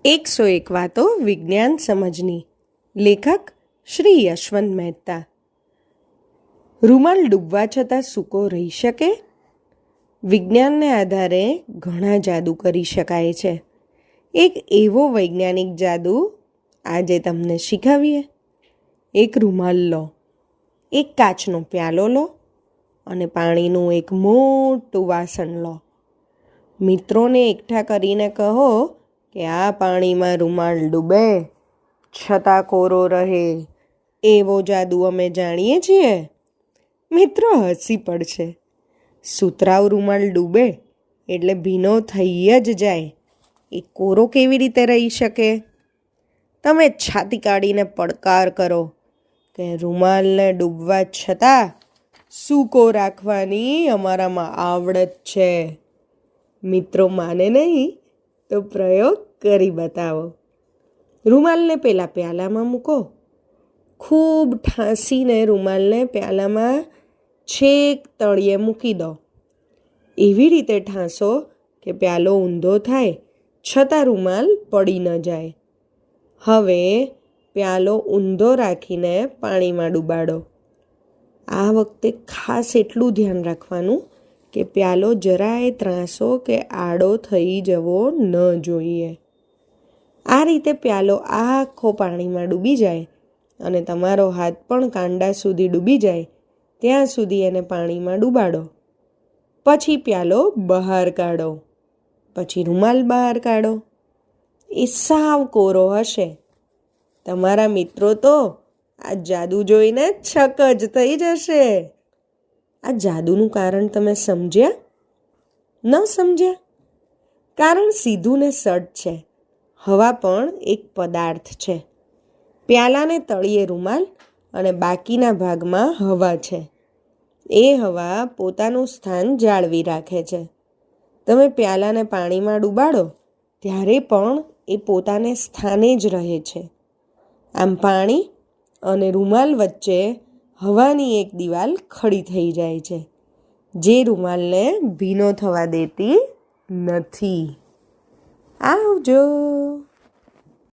101 વાતો વિજ્ઞાન સમજની. લેખક શ્રી યશવંત મહેતા. રૂમાલ ડૂબવા છતાં સૂકો રહી શકે? વિજ્ઞાનને આધારે ઘણા જાદુ કરી શકાય છે. એક એવો વૈજ્ઞાનિક જાદુ આજે તમને શીખવીએ. એક રૂમાલ લો, એક કાચનો પ્યાલો લો અને પાણીનું એક મોટું વાસણ લો. મિત્રોને એકઠા કરીને કહો કે આ પાણીમાં રૂમાલ ડૂબે છતાં કોરો રહે. એવો જાદુ અમે જાણીએ છીએ. મિત્રો હસી પડશે. સુતરાઉ રૂમાલ ડૂબે એટલે ભીનો થઈ જ જાય. એ કોરો કેવી રીતે રહી શકે? તમે છાતી કાઢીને પડકાર કરો કે રૂમાલને ડૂબવા છતાં સૂકો રાખવાની અમારામાં આવડત છે. મિત્રો માને નહીં તો પ્રયોગ કરી બતાવો. રૂમાલને પેલા પ્યાલામાં મૂકો. ખૂબ ઠાંસીને રૂમાલને પ્યાલામાં છેક તળિયે મૂકી દો. એવી રીતે ઠાંસો કે પ્યાલો ઊંધો થાય છતાં રૂમાલ પડી ન જાય. હવે પ્યાલો ઊંધો રાખીને પાણીમાં ડૂબાડો. આ વખતે ખાસ એટલું ધ્યાન રાખવાનું કે પ્યાલો જરાય ત્રાંસો કે આડો થઈ જવો ન જોઈએ. આ રીતે પ્યાલો આખો પાણીમાં ડૂબી જાય અને તમારો હાથ પણ કાંડા સુધી ડૂબી જાય ત્યાં સુધી એને પાણીમાં ડૂબાડો. પછી પ્યાલો બહાર કાઢો. પછી રૂમાલ બહાર કાઢો. એ સાવ કોરો હશે. તમારા મિત્રો તો આ જાદુ જોઈને છક જ થઈ જશે. આ જાદુનું કારણ તમે સમજ્યા? ન સમજ્યા? કારણ સીધું ને સટ છે. હવા પણ એક પદાર્થ છે. પ્યાલાને તળિયે રૂમાલ અને બાકીના ભાગમાં હવા છે. એ હવા પોતાનું સ્થાન જાળવી રાખે છે. તમે પ્યાલાને પાણીમાં ડૂબાડો ત્યારે પણ એ પોતાને સ્થાને જ રહે છે. આમ પાણી અને રૂમાલ વચ્ચે હવાની એક દિવાલ ખડી થઈ જાય છે, જે રૂમાલને ભીનો થવા દેતી નથી. આવજો.